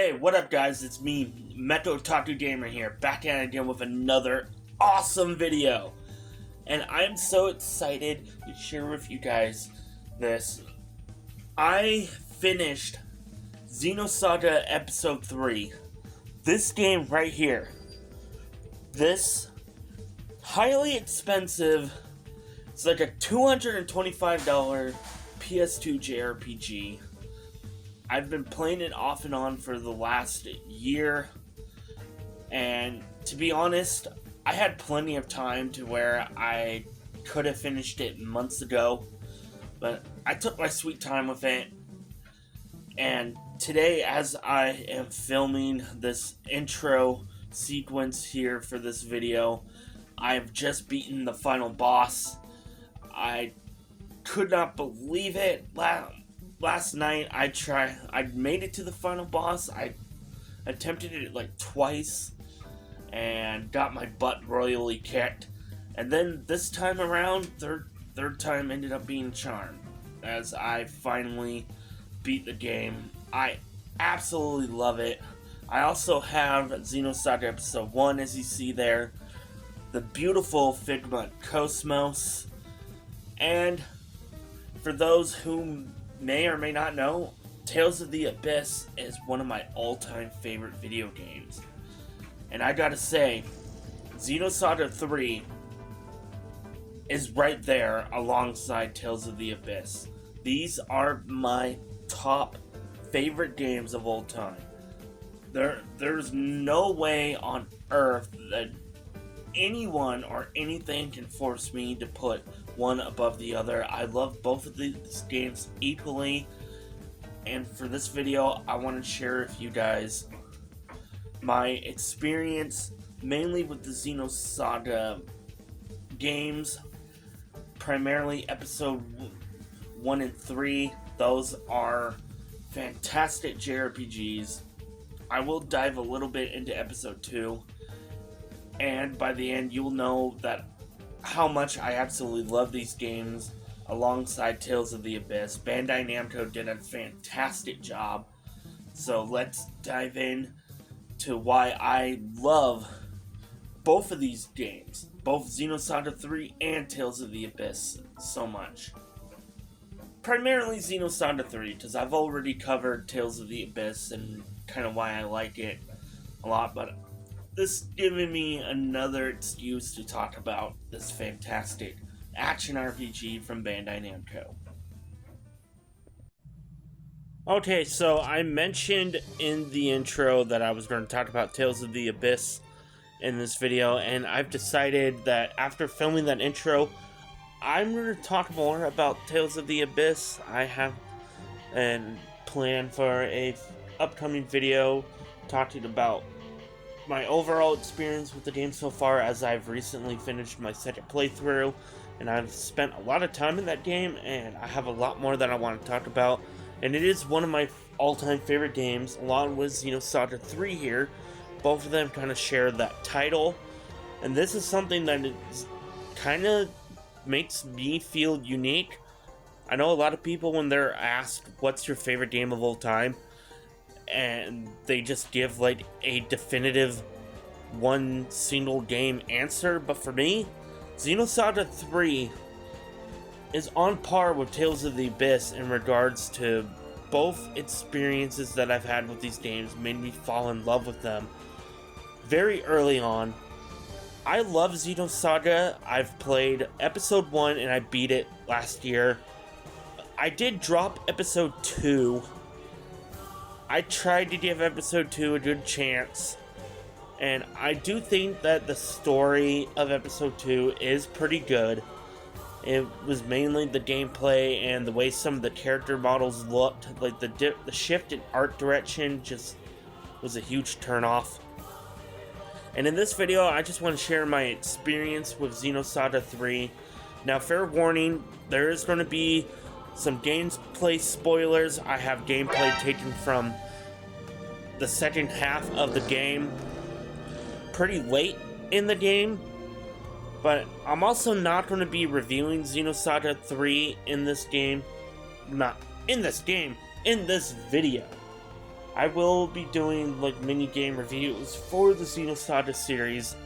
Hey, what up guys, it's me, Mecha Otaku Gamer here, back at it again with another awesome video. And I'm so excited to share with you guys this. I finished Xenosaga Episode 3. This game right here. This highly expensive, it's like a $225 PS2 Jrpg. I've been playing it off and on for the last year, and to be honest, I had plenty of time to where I could have finished it months ago, but I took my sweet time with it. And today, as I am filming this intro sequence here for this video, I've just beaten the final boss. I could not believe it. Last night I made it to the final boss. I attempted it like twice and got my butt royally kicked. And then this time around, third time ended up being charmed as I finally beat the game. I absolutely love it. I also have Xenosaga Episode 1, as you see there, the beautiful Figma Cosmos, and for those who may or may not know, Tales of the Abyss is one of my all-time favorite video games. And I gotta say, Xenosaga 3 is right there alongside Tales of the Abyss. These are my top favorite games of all time. There's no way on earth that anyone or anything can force me to put one above the other. I love both of these games equally, and for this video I want to share with you guys my experience mainly with the Xenosaga games, primarily Episode 1 and 3. Those are fantastic JRPGs. I will dive a little bit into Episode 2, and by the end you'll know that how much I absolutely love these games alongside Tales of the Abyss. Bandai Namco did a fantastic job. So let's dive in to why I love both of these games, both Xenosaga 3 and Tales of the Abyss, so much. Primarily Xenosaga 3, because I've already covered Tales of the Abyss and kind of why I like it a lot, but this giving me another excuse to talk about this fantastic action RPG from Bandai Namco. Okay, so I mentioned in the intro that I was going to talk about Tales of the Abyss in this video, and I've decided that after filming that intro, I'm going to talk more about Tales of the Abyss. I have a plan for a upcoming video talking about my overall experience with the game so far, as I've recently finished my second playthrough, and I've spent a lot of time in that game, and I have a lot more that I want to talk about, and it is one of my all-time favorite games, along with Xenosaga 3 here. Both of them kind of share that title, and this is something that is kind of makes me feel unique. I know a lot of people, when they're asked, what's your favorite game of all time, and they just give like a definitive one single game answer, but for me, Xenosaga 3 is on par with Tales of the Abyss in regards to both experiences that I've had with these games made me fall in love with them very early on. I love Xenosaga. I've played Episode 1 and I beat it last year. I did drop Episode 2. I tried to give Episode 2 a good chance, and I do think that the story of Episode 2 is pretty good. It was mainly the gameplay and the way some of the character models looked. Like the shift in art direction just was a huge turnoff. And in this video, I just want to share my experience with Xenosaga 3. Now, fair warning, there is going to be some gameplay spoilers. I have gameplay taken from the second half of the game, pretty late in the game, but I'm also not going to be reviewing Xenosaga 3 in this game. Not in this game, in this video. I will be doing like mini game reviews for the Xenosaga series.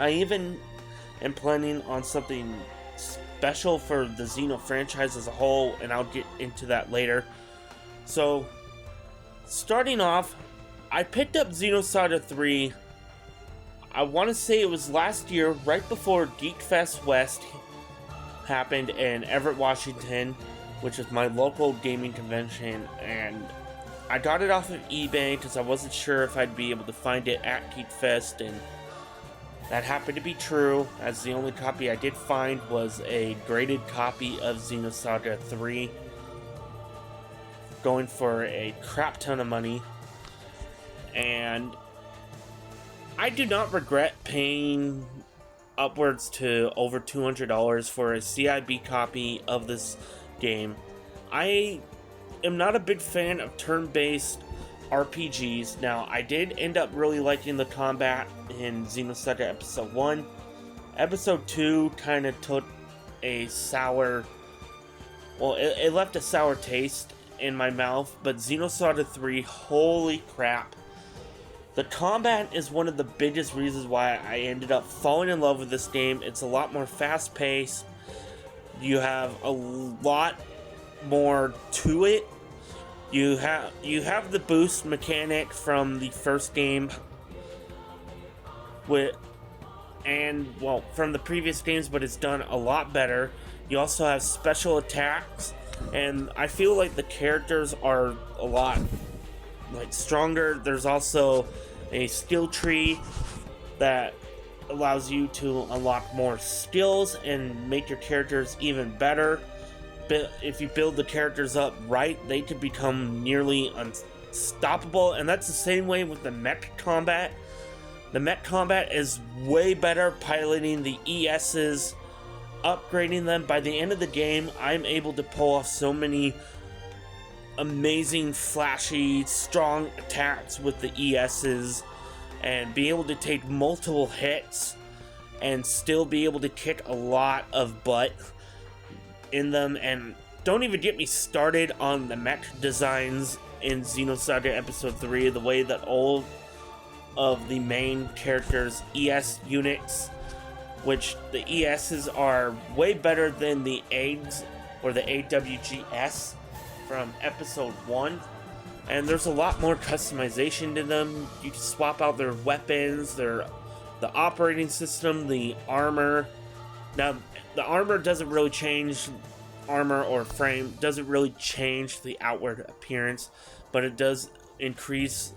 I even am planning on something special for the Xeno franchise as a whole, and I'll get into that later. So, starting off, I picked up Xenosaga 3, I want to say it was last year, right before Geek Fest West happened in Everett, Washington, which is my local gaming convention, and I got it off of eBay because I wasn't sure if I'd be able to find it at Geek Fest, and that happened to be true, as the only copy I did find was a graded copy of Xenosaga 3, going for a crap ton of money. And I do not regret paying upwards to over $200 for a CIB copy of this game. I am not a big fan of turn-based RPGs. Now, I did end up really liking the combat in Xenosaga Episode 1. Episode 2 kind of took a sour... Well, it left a sour taste in my mouth, but Xenosaga 3, holy crap. The combat is one of the biggest reasons why I ended up falling in love with this game. It's a lot more fast-paced. You have a lot more to it. You have the boost mechanic from the first game, from the previous games, but it's done a lot better. You also have special attacks, and I feel like the characters are a lot stronger. There's also a skill tree that allows you to unlock more skills and make your characters even better. But if you build the characters up right, they can become nearly unstoppable, and that's the same way with the mech combat. The mech combat is way better piloting the ESs, upgrading them. By the end of the game, I'm able to pull off so many amazing, flashy, strong attacks with the ESs, and be able to take multiple hits and still be able to kick a lot of butt in them. And don't even get me started on the mech designs in Xenosaga Episode 3, the way that all of the main characters' ES units, which the ESs are way better than the AGS or the AWGS from Episode 1, and there's a lot more customization to them. You can swap out their weapons, the operating system, the armor. Now, the armor doesn't really change, armor or frame doesn't really change the outward appearance, but it does increase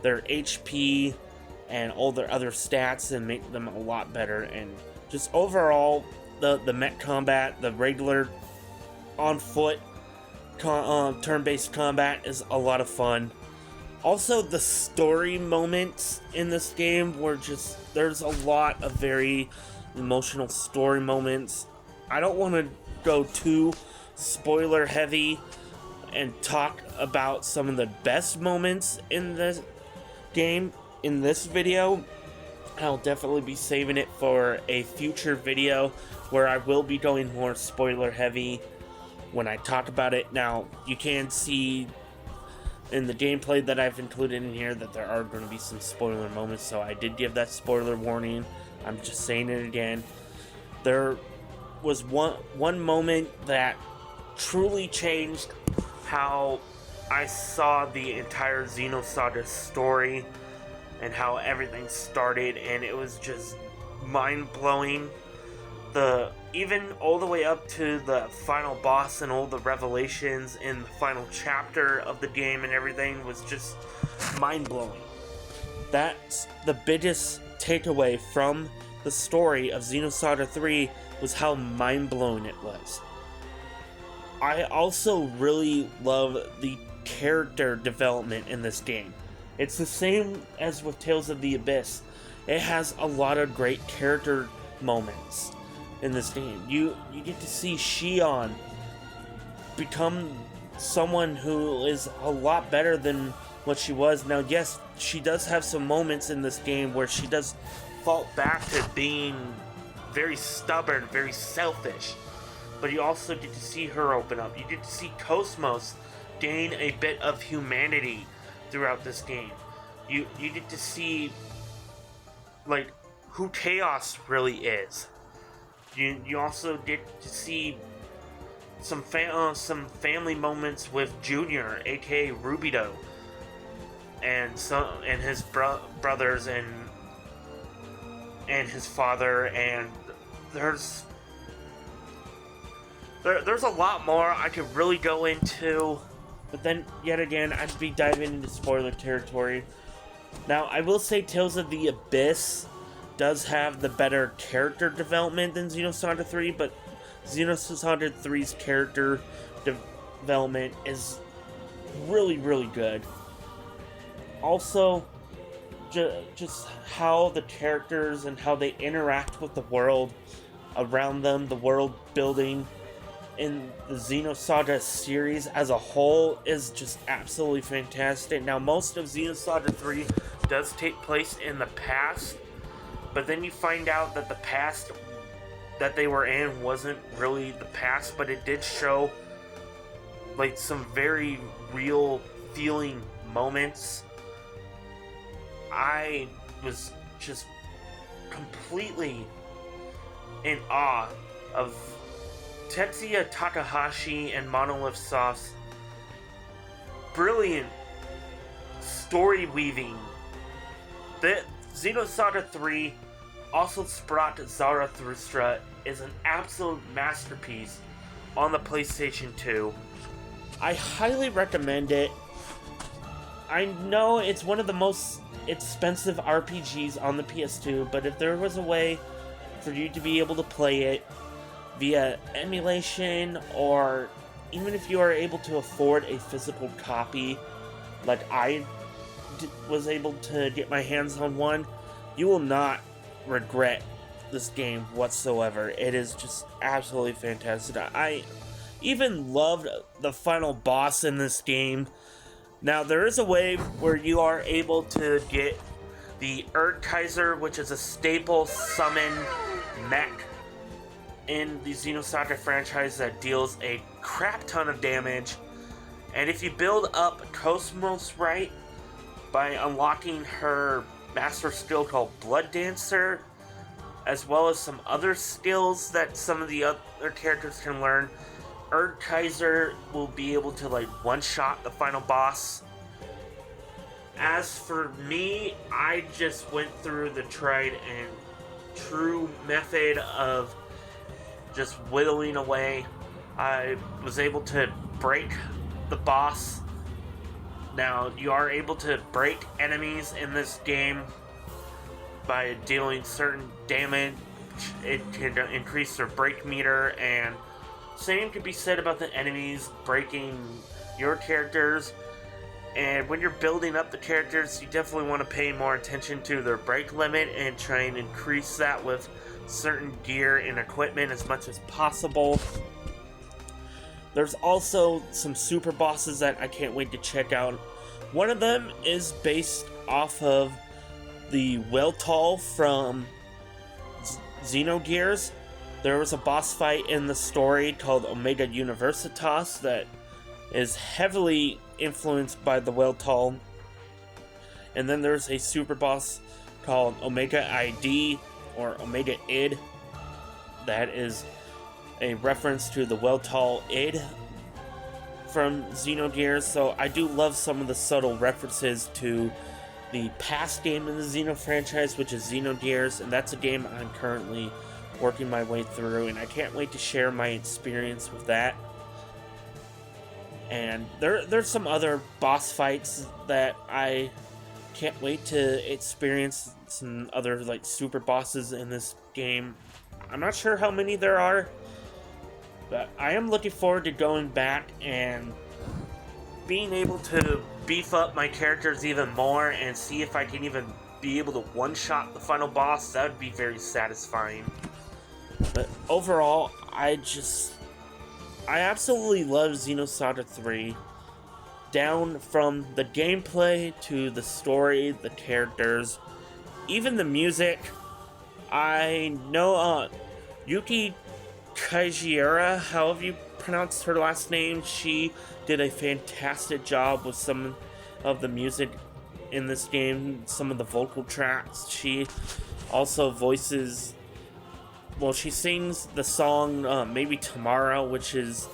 their HP and all their other stats and make them a lot better. And just overall, the mech combat, the regular on foot turn-based combat is a lot of fun. Also, the story moments in this game were there's a lot of very emotional story moments. I don't want to go too spoiler heavy and talk about some of the best moments in this game in this video. I'll definitely be saving it for a future video where I will be going more spoiler heavy when I talk about it. Now, you can see in the gameplay that I've included in here that there are going to be some spoiler moments, so I did give that spoiler warning. I'm just saying it again. There was one moment that truly changed how I saw the entire Xenosaga story and how everything started, and it was just mind-blowing. Even all the way up to the final boss and all the revelations in the final chapter of the game and everything was just mind-blowing. That's the biggest takeaway from the story of Xenosaga 3, was how mind-blowing it was. I also really love the character development in this game. It's the same as with Tales of the Abyss. It has a lot of great character moments in this game. You get to see Shion become someone who is a lot better than what she was. Now, yes, she does have some moments in this game where she does fall back to being very stubborn, very selfish, but you also get to see her open up. You get to see Cosmos gain a bit of humanity throughout this game. You get to see, like, who Chaos really is. You also get to see some family moments with Junior, aka Rubido, and his brothers and his father, and there's a lot more I could really go into, but then yet again I'd be diving into spoiler territory. Now I will say Tales of the Abyss does have the better character development than Xenosaga 3, but Xenosaga 3's character development is really, really good. Also, just how the characters and how they interact with the world around them, the world building in the Xenosaga series as a whole is just absolutely fantastic. Now, most of Xenosaga 3 does take place in the past, but then you find out that the past that they were in wasn't really the past, but it did show like some very real feeling moments. I was just completely in awe of Tetsuya Takahashi and Monolithsoft's brilliant story weaving. The Xenosaga 3, also brought Zarathustra, is an absolute masterpiece on the PlayStation 2. I highly recommend it. I know it's one of the most expensive RPGs on the PS2, but if there was a way for you to be able to play it via emulation, or even if you are able to afford a physical copy, like I was able to get my hands on one, you will not regret this game whatsoever. It is just absolutely fantastic. I even loved the final boss in this game. Now, there is a way where you are able to get the Erdkaiser, which is a staple summon mech in the Xenosaga franchise that deals a crap ton of damage. And if you build up Cosmos right by unlocking her master skill called Blood Dancer, as well as some other skills that some of the other characters can learn, Erdkaiser will be able to like one-shot the final boss. As for me, I just went through the tried and true method of just whittling away. I was able to break the boss. Now, you are able to break enemies in this game by dealing certain damage. It can increase their break meter, and same could be said about the enemies breaking your characters. And when you're building up the characters, you definitely want to pay more attention to their break limit and try and increase that with certain gear and equipment as much as possible. There's also some super bosses that I can't wait to check out. One of them is based off of the Weltall from Xenogears. There was a boss fight in the story called Omega Universitas that is heavily influenced by the Weltall. And then there's a super boss called Omega ID, or Omega Id, that is a reference to the Weltall Id from Xenogears. So I do love some of the subtle references to the past game in the Xeno franchise, which is Xenogears, and that's a game I'm currently working my way through, and I can't wait to share my experience with that. And there's some other boss fights that I can't wait to experience, some other like super bosses in this game. I'm not sure how many there are, but I am looking forward to going back and being able to beef up my characters even more and see if I can even be able to one-shot the final boss. That would be very satisfying. But overall, I absolutely love Xenosaga 3. Down from the gameplay to the story, the characters, even the music. I know Yuki Kajiura, however you pronounce her last name, she did a fantastic job with some of the music in this game, some of the vocal tracks. She also voices, well, she sings the song Maybe Tomorrow, which is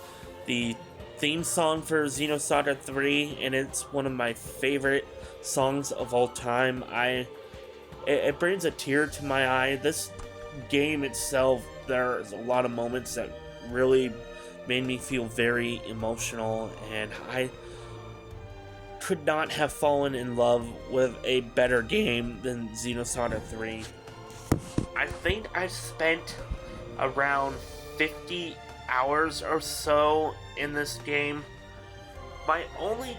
the theme song for Xenosaga 3, and it's one of my favorite songs of all time. It brings a tear to my eye. This game itself, there's a lot of moments that really made me feel very emotional, and I could not have fallen in love with a better game than Xenosaga 3. I think I spent around 50 hours or so in this game. My only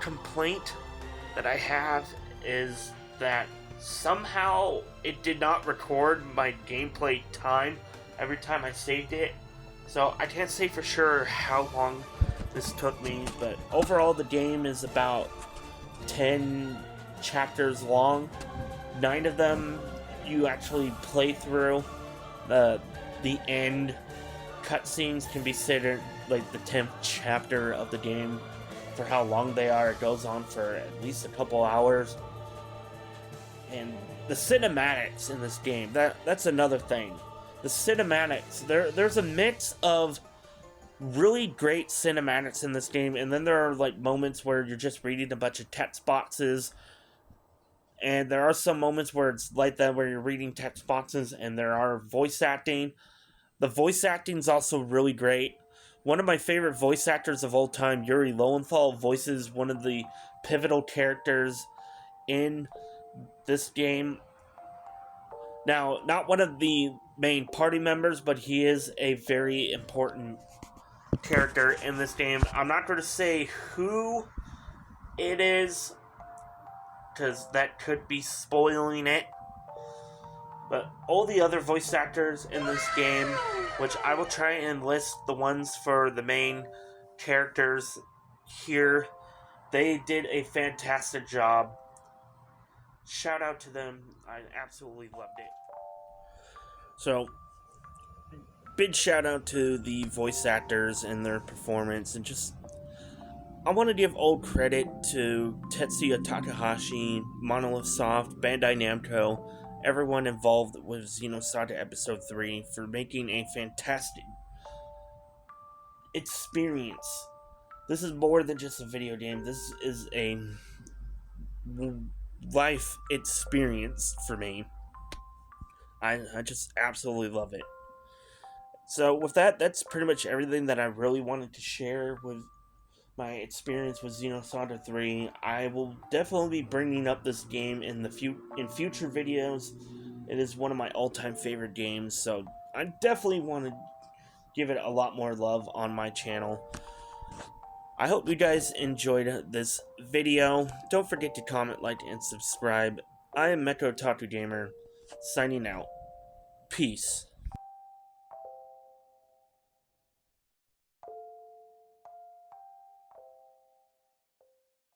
complaint that I have is that somehow it did not record my gameplay time every time I saved it. So I can't say for sure how long this took me, but overall the game is about 10 chapters long. 9 of them you actually play through. The end cutscenes can be considered like the 10th chapter of the game. For how long they are, it goes on for at least a couple hours. And the cinematics in this game, that's another thing. The cinematics, there's a mix of really great cinematics in this game, and then there are like moments where you're just reading a bunch of text boxes, and there are some moments where it's like that, where you're reading text boxes and there are voice acting. The voice acting is also really great. One of my favorite voice actors of all time, Yuri Lowenthal, voices one of the pivotal characters in this game. Now, not one of the main party members, but he is a very important character in this game. I'm not going to say who it is, because that could be spoiling it. But all the other voice actors in this game, which I will try and list the ones for the main characters here, they did a fantastic job. Shout out to them. I absolutely loved it. So, big shout out to the voice actors and their performance, and just I want to give all credit to Tetsuya Takahashi, Monolithsoft, Bandai Namco, everyone involved with Xenosaga Episode 3 for making a fantastic experience. This is more than just a video game. This is a life experience for me. I just absolutely love it. So with that, that's pretty much everything that I really wanted to share with my experience with Xenosaga 3. I will definitely be bringing up this game in future videos. It is one of my all-time favorite games, so I definitely want to give it a lot more love on my channel. I hope you guys enjoyed this video. Don't forget to comment, like, and subscribe. I am Mecha Gamer, signing out. Peace.